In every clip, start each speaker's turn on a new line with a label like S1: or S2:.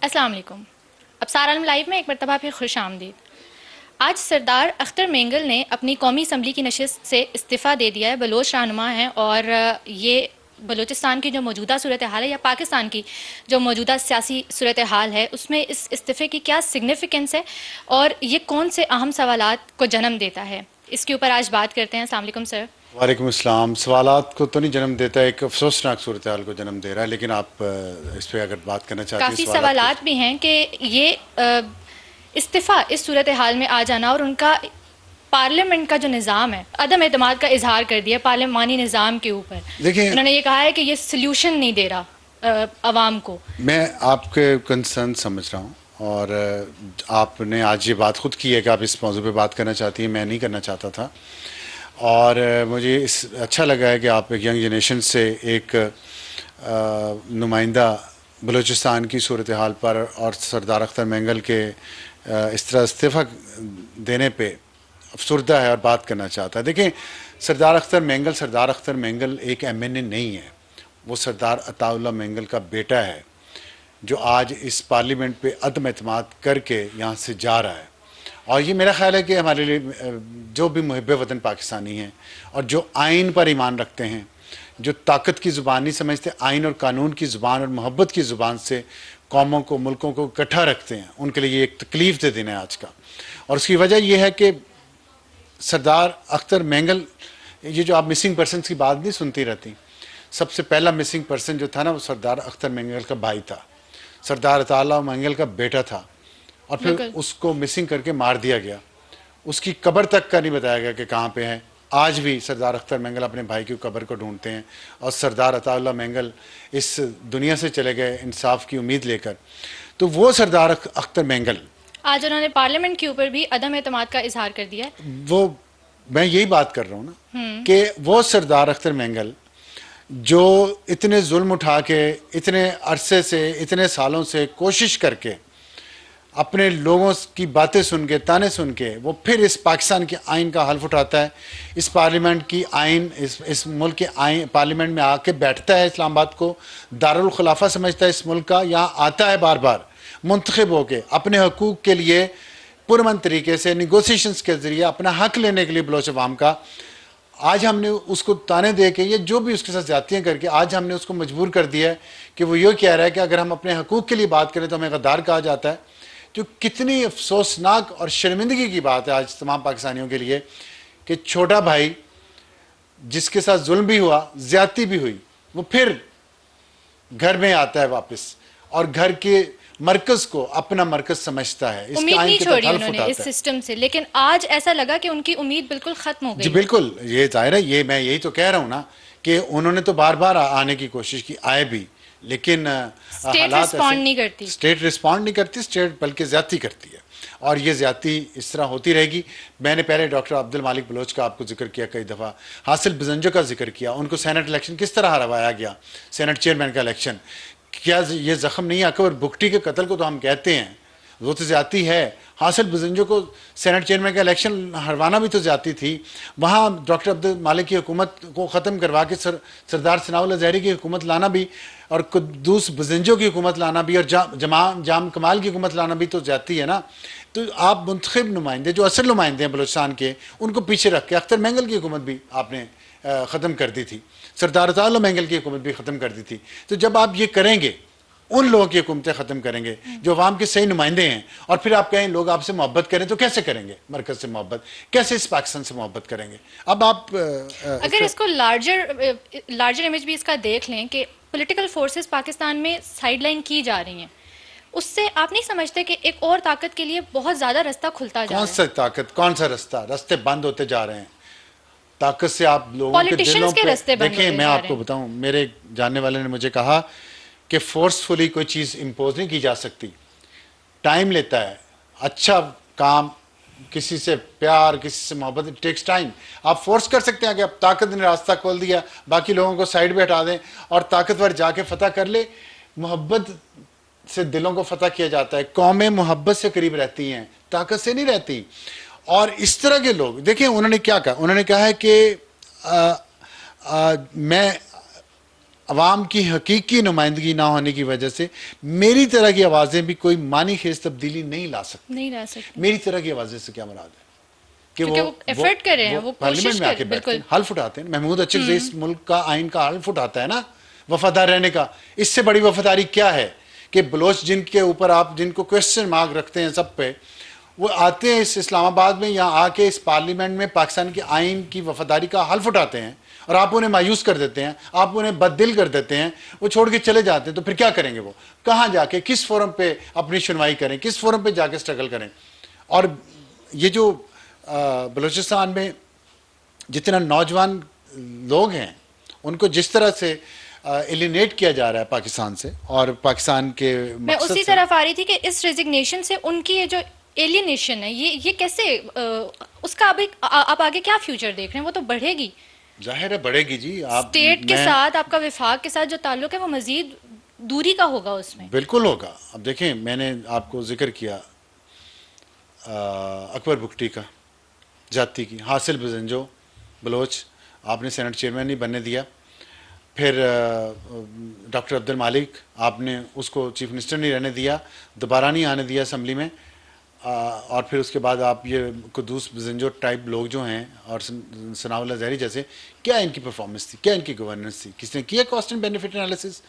S1: السلام علیکم. ابصار عالم لائیو میں ایک مرتبہ پھر خوش آمدید. آج سردار اختر مینگل نے اپنی قومی اسمبلی کی نشست سے استعفیٰ دے دیا ہے. بلوچ رہنما ہیں اور یہ بلوچستان کی جو موجودہ صورتحال ہے یا پاکستان کی جو موجودہ سیاسی صورتحال ہے اس میں اس استعفے کی کیا سگنیفیکنس ہے اور یہ کون سے اہم سوالات کو جنم دیتا ہے، اس کے اوپر آج بات کرتے ہیں. السلام علیکم سر.
S2: وعلیکم السلام. سوالات کو تو نہیں جنم دیتا ہے، ایک افسوسناک صورتحال کو جنم دے رہا ہے، لیکن آپ اس پہ اگر بات کرنا چاہتے ہیں
S1: کافی سوالات بھی ہیں کہ یہ استعفیٰ اس صورتحال میں آ جانا اور ان کا پارلیمنٹ کا جو نظام ہے عدم اعتماد کا اظہار کر دیا پارلیمانی نظام کے اوپر.
S2: دیکھیں،
S1: انہوں نے یہ کہا ہے کہ یہ سلیوشن نہیں دے رہا عوام کو.
S2: میں آپ کے کنسرن سمجھ رہا ہوں اور آپ نے آج یہ بات خود کی ہے کہ آپ اس موضوع پہ بات کرنا چاہتی ہیں، میں نہیں کرنا چاہتا تھا. اور مجھے اچھا لگا ہے کہ آپ ایک ینگ جنریشن سے ایک نمائندہ بلوچستان کی صورتحال پر اور سردار اختر مینگل کے اس طرح استعفیٰ دینے پہ افسردہ ہے اور بات کرنا چاہتا ہے. دیکھیں، سردار اختر مینگل ایک ایم این اے نہیں ہے، وہ سردار عطا اللہ مینگل کا بیٹا ہے جو آج اس پارلیمنٹ پہ عدم اعتماد کر کے یہاں سے جا رہا ہے. اور یہ میرا خیال ہے کہ ہمارے لیے جو بھی محب وطن پاکستانی ہیں اور جو آئین پر ایمان رکھتے ہیں، جو طاقت کی زبان نہیں سمجھتے، آئین اور قانون کی زبان اور محبت کی زبان سے قوموں کو، ملکوں کو اکٹھا رکھتے ہیں، ان کے لیے یہ ایک تکلیف دہ دن ہے آج کا. اور اس کی وجہ یہ ہے کہ سردار اختر مینگل، یہ جو آپ مسنگ پرسنس کی بات نہیں سنتی رہتی، سب سے پہلا مسنگ پرسن جو تھا نا وہ سردار اختر مینگل کا بھائی تھا، سردار عطا اللہ مینگل کا بیٹا تھا، اور پھر اس کو مسنگ کر کے مار دیا گیا. اس کی قبر تک کا نہیں بتایا گیا کہ کہاں پہ ہے. آج بھی سردار اختر مینگل اپنے بھائی کی قبر کو ڈھونڈتے ہیں اور سردار عطا اللہ مینگل اس دنیا سے چلے گئے انصاف کی امید لے کر. تو وہ سردار اختر مینگل
S1: آج انہوں نے پارلیمنٹ کے اوپر بھی عدم اعتماد کا اظہار کر دیا ہے.
S2: وہ میں یہی بات کر رہا ہوں نا کہ وہ سردار اختر مینگل جو اتنے ظلم اٹھا کے اتنے عرصے سے اتنے سالوں سے کوشش کر کے اپنے لوگوں کی باتیں سن کے تانے سن کے وہ پھر اس پاکستان کے آئین کا حلف اٹھاتا ہے، اس پارلیمنٹ کی آئین اس ملک کے آئین پارلیمنٹ میں آ کے بیٹھتا ہے، اسلام آباد کو دارالخلافہ سمجھتا ہے اس ملک کا، یہاں آتا ہے بار بار منتخب ہو کے اپنے حقوق کے لیے پرامن طریقے سے نیگوسیشنز کے ذریعے اپنا حق لینے کے لیے بلوچ عوام کا. آج ہم نے اس کو تانے دے کے، یہ جو بھی اس کے ساتھ زیادتیاں کر کے آج ہم نے اس کو مجبور کر دیا ہے کہ وہ یہ کہہ رہا ہے کہ اگر ہم اپنے حقوق کے لیے بات کریں تو ہمیں غدار کہا جاتا ہے. جو کتنی افسوسناک اور شرمندگی کی بات ہے آج تمام پاکستانیوں کے لیے کہ چھوٹا بھائی جس کے ساتھ ظلم بھی ہوا، زیادتی بھی ہوئی، وہ پھر گھر میں آتا ہے واپس اور گھر کے مرکز کو اپنا مرکز سمجھتا ہے.
S1: امید نہیں چھوڑی انہوں نے اس سسٹم سے، لیکن آج ایسا لگا کہ ان کی امید بالکل ختم ہو گئی.
S2: جی بالکل، یہ ظاہر ہے، یہ میں یہی تو کہہ رہا ہوں نا کہ انہوں نے تو بار بار آنے کی کوشش کی، آئے بھی، لیکن
S1: اسٹیٹ رسپونڈ نہیں کرتی.
S2: اسٹیٹ رسپونڈ نہیں کرتی، اسٹیٹ بلکہ زیادتی کرتی ہے، اور یہ زیادتی اس طرح ہوتی رہے گی. میں نے پہلے ڈاکٹر عبد المالک بلوچ کا آپ کو ذکر کیا کئی دفعہ، حاصل بزنجو کا ذکر کیا، ان کو سینٹ الیکشن کس طرح ہروایا گیا، سینٹ چیئرمین کا الیکشن. کیا یہ زخم نہیں اکبر بگٹی کے قتل کو تو ہم کہتے ہیں وہ تو زیادتی ہے، حاصل بزنجو کو سینٹ چیئرمین کا الیکشن ہروانا بھی تو زیادتی تھی. وہاں ڈاکٹر عبد المالک کی حکومت کو ختم کروا کے سردار ثناء اللہ ظہری کی حکومت لانا بھی اور قدوس بزنجو کی حکومت لانا بھی اور جام کمال کی حکومت لانا بھی تو زیادتی ہے نا. تو آپ منتخب نمائندے جو اصل نمائندے ہیں بلوچستان کے، ان کو پیچھے رکھ کے اختر مینگل کی حکومت بھی آپ نے ختم کر دی تھی، سردار عطا اللہ مینگل کی حکومت بھی ختم کر دی تھی. تو جب آپ یہ کریں گے، ان لوگوں کی حکومتیں ختم کریں گے جو عوام کے صحیح نمائندے ہیں، اور پھر آپ کہیں لوگ آپ سے محبت کریں، تو کیسے کریں گے؟ مرکز سے محبت کیسے اس پاکستان سے محبت کریں گے؟ اب آپ
S1: اگر اس کو لارجر امیج بھی اس کا دیکھ لیں کہ پولیٹیکل فورسز پاکستان میں سائیڈ لائن کی جا رہی ہیں، اس سے آپ نہیں سمجھتے کہ ایک اور طاقت کے لیے بہت زیادہ رستہ کھلتا جا رہا ہے؟
S2: کون سا طاقت، کون سا رستے بند ہوتے جا رہے ہیں؟ طاقت سے آپ لوگوں کے دلوں پہ دیکھیں. میں آپ کو بتاؤں، میرے جاننے والے نے مجھے کہا کہ فورسفلی کوئی چیز امپوز نہیں کی جا سکتی، ٹائم لیتا ہے. اچھا کام، کسی سے پیار، کسی سے محبت، اٹ ٹیکس ٹائم. آپ فورس کر سکتے ہیں کہ اب طاقت نے راستہ کھول دیا، باقی لوگوں کو سائڈ پہ ہٹا دیں اور طاقتور جا کے فتح کر لے. محبت سے دلوں کو فتح کیا جاتا ہے. قومیں محبت سے قریب رہتی ہیں، طاقت سے نہیں رہتی. اور اس طرح کے لوگ دیکھیں انہوں نے کیا کہا، انہوں نے کہا ہے کہ میں عوام کی حقیقی نمائندگی نہ ہونے کی وجہ سے میری طرح کی آوازیں بھی کوئی معنی خیز تبدیلی نہیں لا سکتی.
S1: نہیں رہ سکتے
S2: میری طرح کی آوازیں سے کیا مراد ہے کہ
S1: کیونکہ وہ ایفرٹ کر رہے ہیں, وہ
S2: پارلیمنٹ
S1: کوشش
S2: میں آ
S1: کر
S2: کے بیٹھتے ہیں,
S1: بالکل
S2: حلف اٹھاتے ہیں. محمود اچھک اس ملک کا آئین کا حلف اٹھاتا ہے نا وفادار رہنے کا. اس سے بڑی وفاداری کیا ہے کہ بلوچ جن کے اوپر آپ جن کو کوشچن مارک رکھتے ہیں سب پہ, وہ آتے ہیں اس اسلام آباد میں, یہاں آ کے اس پارلیمنٹ میں پاکستان کے آئین کی وفاداری کا حلف اٹھاتے ہیں, اور آپ انہیں مایوس کر دیتے ہیں, آپ انہیں بد دل کر دیتے ہیں, وہ چھوڑ کے چلے جاتے ہیں. تو پھر کیا کریں گے وہ, کہاں جا کے کس فورم پہ اپنی سنوائی کریں, کس فورم پہ جا کے اسٹرگل کریں. اور یہ جو بلوچستان میں جتنا نوجوان لوگ ہیں ان کو جس طرح سے ایلینیٹ کیا جا رہا ہے پاکستان سے اور پاکستان کے
S1: میں
S2: مقصد
S1: اسی
S2: سے,
S1: طرف آ رہی تھی کہ اس ریزگنیشن سے ان کی یہ جو ایلینیشن ہے یہ کیسے اس کا ابھی آپ آگے کیا فیوچر دیکھ رہے ہیں؟ وہ تو بڑھے گی,
S2: ظاہر ہے بڑھے گی جی. آپ
S1: اسٹیٹ کے ساتھ آپ کا وفاق کے ساتھ جو تعلق ہے وہ مزید دوری کا ہوگا اس میں.
S2: بالکل ہوگا. اب دیکھیں میں نے آپ کو ذکر کیا اکبر بگٹی کا, جاتی کی, حاصل بزنجو بلوچ, آپ نے سینٹ چیئرمین نہیں بننے دیا. پھر ڈاکٹر عبد المالک, آپ نے اس کو چیف منسٹر نہیں رہنے دیا, دوبارہ نہیں آنے دیا اسمبلی میں. اور پھر اس کے بعد آپ یہ قدوس بزنجو ٹائپ لوگ جو ہیں اور ثناء اللہ زہری جیسے, کیا ان کی پرفارمنس تھی, کیا ان کی گورننس تھی, کس نے کیا کاسٹ اینڈ بینیفٹ انالیسس.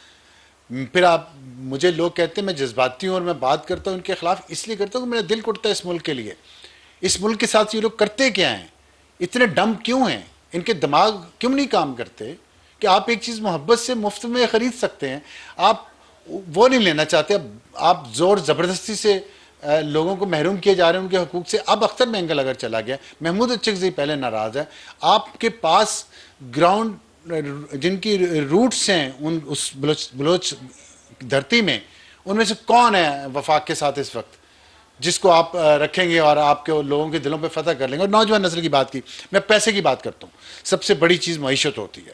S2: پھر آپ مجھے لوگ کہتے ہیں میں جذباتی ہوں اور میں بات کرتا ہوں ان کے خلاف, اس لیے کرتا ہوں کہ میرا دل ٹوٹتا ہے اس ملک کے لیے. اس ملک کے ساتھ یہ لوگ کرتے کیا ہیں, اتنے ڈم کیوں ہیں, ان کے دماغ کیوں نہیں کام کرتے کہ آپ ایک چیز محبت سے مفت میں خرید سکتے ہیں, آپ وہ نہیں لینا چاہتے. آپ زور زبردستی سے لوگوں کو محروم کیے جا رہے ہیں ان کے حقوق سے. اب اختر مینگل اگر چلا گیا, محمود اچکزئی پہلے ناراض ہے, آپ کے پاس گراؤنڈ جن کی روٹس ہیں اس بلوچ دھرتی میں, ان میں سے کون ہے وفاق کے ساتھ اس وقت جس کو آپ رکھیں گے اور آپ کے لوگوں کے دلوں پہ فتح کر لیں گے. اور نوجوان نسل کی بات کی, میں پیسے کی بات کرتا ہوں. سب سے بڑی چیز معیشت ہوتی ہے,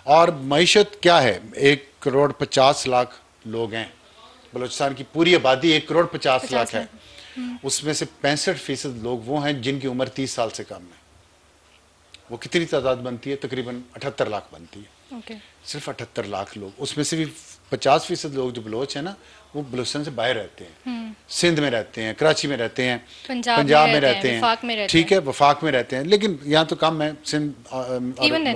S2: اور معیشت کیا ہے, 1,50,00,000 لوگ ہیں بلوچستان کی پوری آبادی 1,50,00,000 ہے. اس میں سے 65% لوگ وہ ہیں جن کی عمر 30 سال سے کم ہے. وہ کتنی تعداد بنتی ہے؟ تقریباً 78 لاکھ بنتی ہے.
S1: اوکے,
S2: صرف 78 لاکھ لوگ, اس میں سے بھی 50% لوگ جو بلوچ ہیں نا وہ بلوچستان سے باہر رہتے ہیں, سندھ میں رہتے ہیں, کراچی میں رہتے ہیں, پنجاب میں رہتے ہیں,
S1: وفاق میں رہتے
S2: ٹھیک ہے, وفاق میں رہتے ہیں, لیکن یہاں تو کم ہے سندھ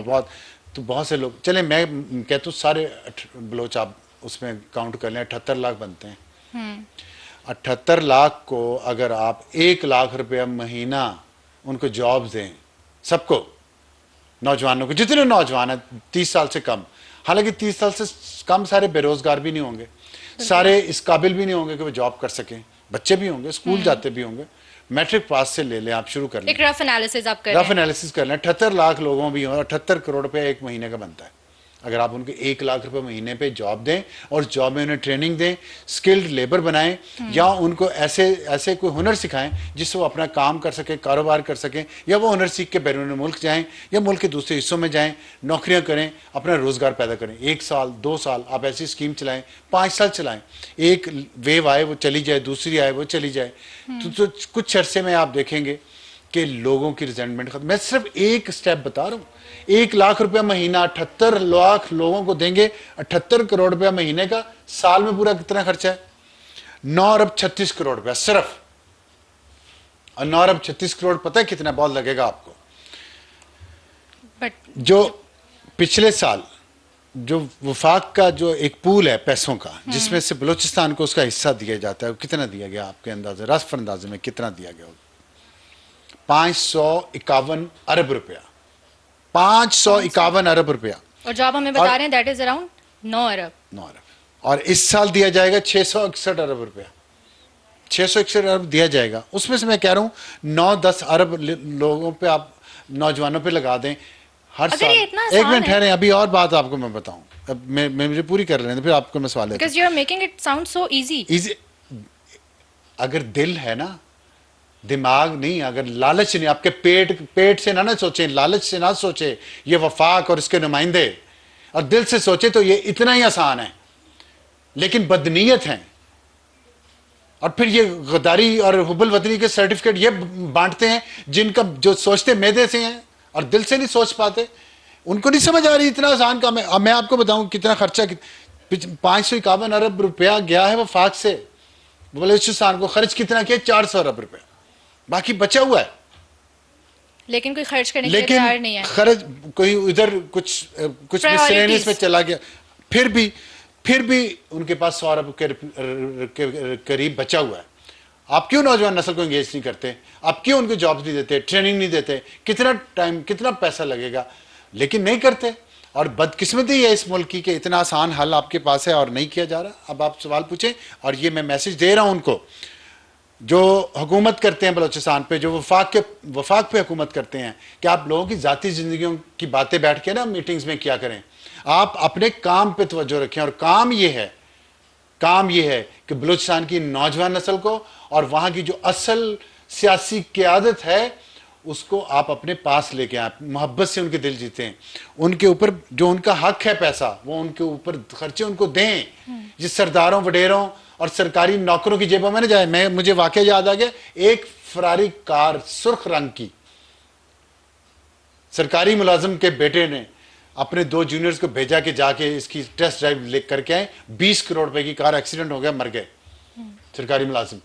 S2: بہت. تو بہت سے لوگ, چلیں میں کہتا ہوں سارے بلوچ آپ اس میں کاؤنٹ کر لیں, 78 لاکھ بنتے ہیں. 78 لاکھ کو اگر آپ 1 لاکھ روپیہ مہینہ ان کو جاب دیں, سب کو, نوجوانوں کو, جتنے نوجوان ہیں 30 سال سے کم, حالانکہ 30 سال سے کم سارے بے روزگار بھی نہیں ہوں گے, سارے اس قابل بھی نہیں ہوں گے کہ وہ جاب کر سکیں, بچے بھی ہوں گے, اسکول جاتے بھی ہوں گے, میٹرک پاس سے لے لیں آپ, شروع کر لیں,
S1: ایک رف انالیسز آپ کر رہے ہیں,
S2: رف انالیسس کر لیں. 78 لاکھ لوگوں بھی ہوں, 78 کروڑ روپے ایک مہینے کا بنتا ہے. اگر آپ ان کو 1 لاکھ روپے مہینے پہ جاب دیں اور جاب میں انہیں ٹریننگ دیں, اسکلڈ لیبر بنائیں, یا ان کو ایسے کوئی ہنر سکھائیں جس سے وہ اپنا کام کر سکیں, کاروبار کر سکیں, یا وہ ہنر سیکھ کے بیرون ملک جائیں یا ملک کے دوسرے حصوں میں جائیں, نوکریاں کریں, اپنا روزگار پیدا کریں. 1 سال 2 سال آپ ایسی اسکیم چلائیں, 5 سال چلائیں, ایک ویو آئے وہ چلی جائے, دوسری آئے وہ چلی جائے, تو کچھ عرصے میں آپ دیکھیں گے کہ لوگوں کی ریزنٹمنٹ ختم. میں صرف ایک سٹیپ بتا رہا ہوں, 1 لاکھ روپیہ مہینہ 78 لاکھ لوگوں کو دیں گے, 78 کروڑ روپیہ مہینے کا, سال میں پورا کتنا خرچہ ہے؟ 9 ارب 36 کروڑ روپیہ صرف. اور 9 ارب 36 کروڑ پتہ ہے کتنا بہت لگے گا آپ کو؟ جو پچھلے سال جو وفاق کا جو ایک پول ہے پیسوں کا, جس میں سے بلوچستان کو اس کا حصہ دیا جاتا ہے, کتنا دیا گیا آپ کے اندازے, رف اندازے میں کتنا دیا گیا ہوگا؟ 551 ارب روپیہ. 551 ارب روپیہ.
S1: اور جو آپ ہمیں بتا رہے ہیں دیٹ از اراؤنڈ 9 ارب.
S2: 9 ارب. اور اس سال دیا جائے گا 661 ارب روپیہ. 661 ارب دیا جائے گا. اس میں سے میں کہہ رہا ہوں 9-10 ارب لوگوں پہ آپ, نوجوانوں پہ لگا دیں ہر سال. ایک منٹ ٹھہریں, ابھی اور بات آپ کو میں بتاؤں, اب میں مجھے پوری کر رہے ہیں, پھر آپ کو میں سوال ہے.
S1: Because you are making it sound so easy.
S2: اگر دل ہے نا, دماغ نہیں, اگر لالچ نہیں, آپ کے پیٹ سے نہ سوچیں, لالچ سے نہ سوچیں, یہ وفاق اور اس کے نمائندے, اور دل سے سوچیں تو یہ اتنا ہی آسان ہے. لیکن بدنیت ہیں, اور پھر یہ غداری اور حب الوطنی کے سرٹیفکیٹ یہ بانٹتے ہیں جن کا جو سوچتے میدے سے ہیں اور دل سے نہیں سوچ پاتے. ان کو نہیں سمجھ آ رہی اتنا آسان کام ہے. اب میں آپ کو بتاؤں کتنا خرچہ 551 ارب روپیہ گیا ہے وفاق سے بلوچستان کو. خرچ کتنا کیا؟ 400 ارب روپیہ. باقی بچا ہوا ہے.
S1: لیکن کوئی خرچ کرنے کے لیے تیار نہیں ہے.
S2: لیکن خرچ کوئی ادھر کچھ مسلینس میں چلا گیا. پھر بھی ان کے پاس 100 ارب کے قریب بچا ہوا ہے. آپ کیوں نوجوان نسل کو انگیج نہیں کرتے؟ آپ کیوں ان کو جابز نہیں دیتے، ٹریننگ نہیں دیتے؟ کتنا ٹائم، کتنا پیسہ لگے گا؟ لیکن نہیں کرتے. اور بدقسمتی ہے اس ملک کی کہ اتنا آسان حل آپ کے پاس ہے اور نہیں کیا جا رہا. اب آپ سوال پوچھیں، اور یہ میں میسج دے رہا ہوں ان کو جو حکومت کرتے ہیں بلوچستان پہ، جو وفاق پہ حکومت کرتے ہیں، کہ آپ لوگوں کی ذاتی زندگیوں کی باتیں بیٹھ کے نا میٹنگز میں کیا کریں. آپ اپنے کام پہ توجہ رکھیں. اور کام یہ ہے کہ بلوچستان کی نوجوان نسل کو اور وہاں کی جو اصل سیاسی قیادت ہے اس کو آپ اپنے پاس لے کے آئیں، محبت سے ان کے دل جیتے ہیں. ان کے اوپر جو ان کا حق ہے پیسہ، وہ ان کے اوپر خرچے ان کو دیں. جس سرداروں وڈیروں اور سرکاری نوکروں کی جیبوں میں نہ جائے. مجھے واقعہ یاد آ گیا، ایک فراری کار سرخ رنگ کی سرکاری ملازم کے بیٹے نے اپنے 2 جونیئرز کو بھیجا کہ جا کے اس کی ٹیسٹ ڈرائیو لے کر کے آئیں. 20 کروڑ روپے کی کار، ایکسیڈنٹ ہو گیا، مر گئے سرکاری ملازم.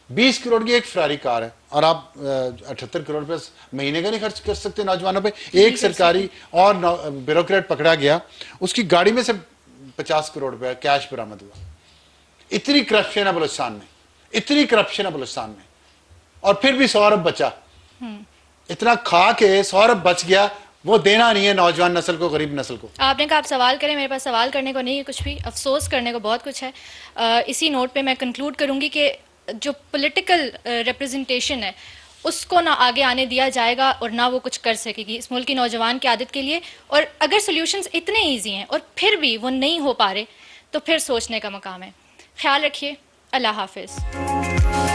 S2: 20 کروڑ کی ایک فراری کار ہے اور آپ 78 کروڑ روپے مہینے کا نہیں خرچ کر سکتے نوجوانوں پہ. ایک سرکاری اور بیوروکریٹ پکڑا گیا، اس کی گاڑی میں سے 50 کروڑ روپے کیش برآمد ہوا. اتنی کرپشن ہے بلوچستان میں، اتنی کرپشن ہے بلوچستان میں. اور پھر بھی 100 ارب بچا. اتنا کھا کے 100 ارب بچ گیا، وہ دینا نہیں ہے نوجوان نسل کو، غریب نسل کو.
S1: آپ نے کہا آپ سوال کریں، میرے پاس سوال کرنے کو نہیں ہے کچھ بھی، افسوس کرنے کو بہت کچھ ہے. اسی نوٹ پہ میں کنکلوڈ کروں گی کہ جو پولیٹیکل ریپرزنٹیشن ہے اس کو نہ آگے آنے دیا جائے گا اور نہ وہ کچھ کر سکے گی اس ملک کی نوجوان کی عادت کے لیے. اور اگر سلیوشنز اتنے ایزی ہیں اور پھر بھی وہ نہیں ہو پا رہے تو پھر سوچنے کا مقام ہے. خیال رکھیے. اللہ حافظ.